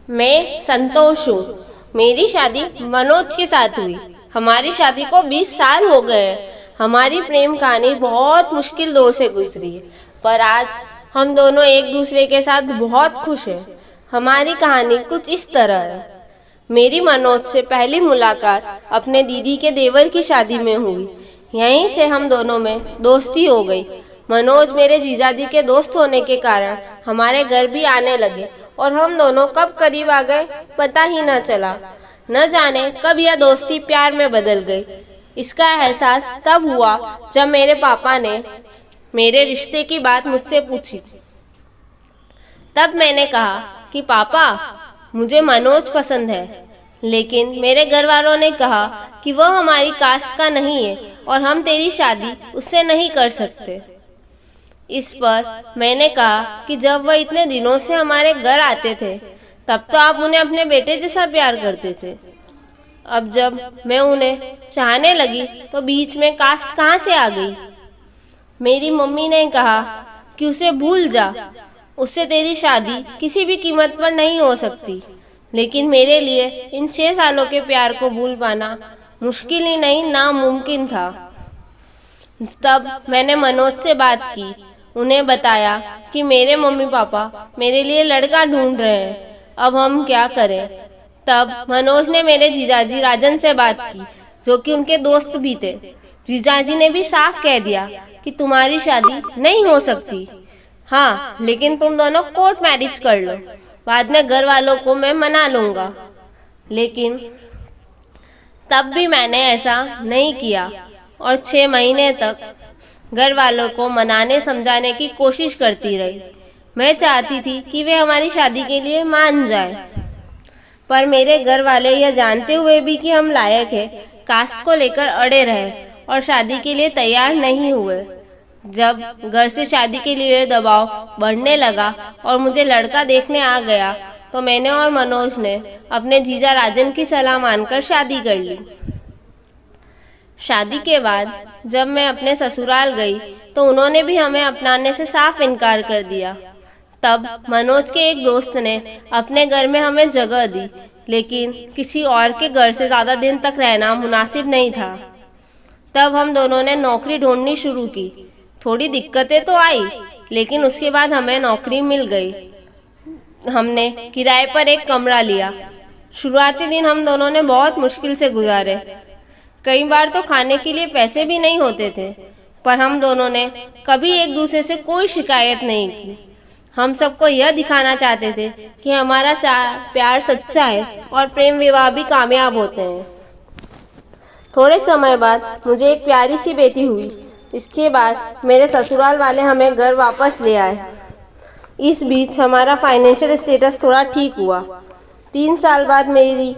मैं संतोष हूँ। मेरी शादी मनोज के साथ हुई। हमारी शादी को 20 साल हो गए हैं। हमारी प्रेम कहानी बहुत मुश्किल दौर से गुजरी है, पर आज हम दोनों एक दूसरे के साथ बहुत खुश हैं। हमारी कहानी कुछ इस तरह है। मेरी मनोज से पहली मुलाकात अपने दीदी के देवर की शादी में हुई। यहीं से हम दोनों में दोस्ती हो गई। मनोज मेरे जीजाजी के दोस्त होने के कारण हमारे घर भी आने लगे और हम दोनों कब करीब आ गए पता ही न चला। न जाने कब यह दोस्ती प्यार में बदल गई। इसका एहसास तब हुआ जब मेरे पापा ने मेरे रिश्ते की बात मुझसे पूछी। तब मैंने कहा कि पापा, मुझे मनोज पसंद है, लेकिन मेरे घर वालों ने कहा कि वह हमारी कास्ट का नहीं है और हम तेरी शादी उससे नहीं कर सकते। इस पर मैंने कहा कि जब वह इतने दिनों से हमारे घर आते थे तब तो आप उन्हें अपने बेटे जैसा प्यार करते थे। अब जब मैं उन्हें चाहने लगी तो बीच में कास्ट कहाँ से आ गई। मेरी मम्मी ने कहा कि उसे भूल जा, उससे तेरी शादी किसी भी कीमत पर नहीं हो सकती। लेकिन मेरे लिए इन 6 सालों के प्यार को भूल पाना मुश्किल ही नहीं, नामुमकिन था। तब मैंने मनोज से बात की, उन्हें बताया कि मेरे मम्मी पापा मेरे लिए लड़का ढूंढ रहे हैं, अब हम क्या करें। तब मनोज ने मेरे जीजाजी राजन से बात की, जो कि उनके दोस्त भी थे। जीजाजी ने भी साफ कह दिया कि तुम्हारी शादी नहीं हो सकती। हाँ, लेकिन तुम दोनों कोर्ट मैरिज कर लो, बाद में घर वालों को मैं मना लूंगा। लेकिन तब भी मैंने ऐसा नहीं किया और 6 महीने तक घर वालों को मनाने समझाने की कोशिश करती रही। मैं चाहती थी कि वे हमारी शादी के लिए मान जाएं, पर मेरे घर वाले यह जानते हुए भी कि हम लायक हैं, कास्ट को लेकर अड़े रहे और शादी के लिए तैयार नहीं हुए। जब घर से शादी के लिए दबाव बढ़ने लगा और मुझे लड़का देखने आ गया तो मैंने और मनोज ने अपने जीजा राजन की सलाह मानकर शादी कर ली। शादी के बाद जब मैं अपने ससुराल गई तो उन्होंने भी हमें अपनाने से साफ इनकार कर दिया। तब मनोज के एक दोस्त ने अपने घर में हमें जगह दी, लेकिन किसी और के घर से ज़्यादा दिन तक रहना मुनासिब नहीं था। तब हम दोनों ने नौकरी ढूंढनी शुरू की। थोड़ी दिक्कतें तो आई, लेकिन उसके बाद हमें नौकरी मिल गई। हमने किराए पर एक कमरा लिया। शुरुआती दिन हम दोनों ने बहुत मुश्किल से गुजारे। कई बार तो खाने के लिए पैसे भी नहीं होते थे, पर हम दोनों ने कभी एक दूसरे से कोई शिकायत नहीं की। हम सबको यह दिखाना चाहते थे कि हमारा प्यार सच्चा है और प्रेम विवाह भी कामयाब होते हैं। थोड़े समय बाद मुझे एक प्यारी सी बेटी हुई। इसके बाद मेरे ससुराल वाले हमें घर वापस ले आए। इस बीच हमारा फाइनेंशियल स्टेटस थोड़ा ठीक हुआ। 3 साल बाद मेरी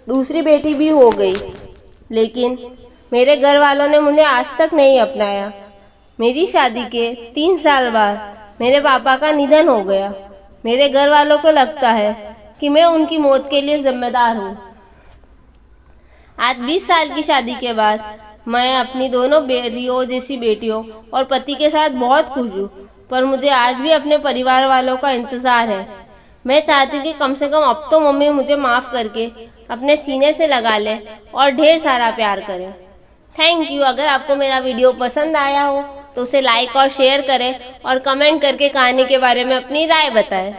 दूसरी बेटी भी हो गई, लेकिन मेरे घर वालों ने मुझे आज तक नहीं अपनाया। मेरी शादी के 3 साल बाद मेरे पापा का निधन हो गया। मेरे घर वालों को लगता है कि मैं उनकी मौत के लिए जिम्मेदार हूँ। आज 20 साल की शादी के बाद मैं अपनी दोनों बेरियों जैसी बेटियों और पति के साथ बहुत खुश हूँ, पर मुझे आज भी अपने परिवार वालों का इंतज़ार है। मैं चाहती हूँ कि कम से कम अब तो मम्मी मुझे माफ़ करके अपने सीने से लगा ले और ढेर सारा प्यार करें। Thank you. अगर आपको मेरा वीडियो पसंद आया हो तो उसे लाइक और शेयर करें और कमेंट करके कहानी के बारे में अपनी राय बताएं।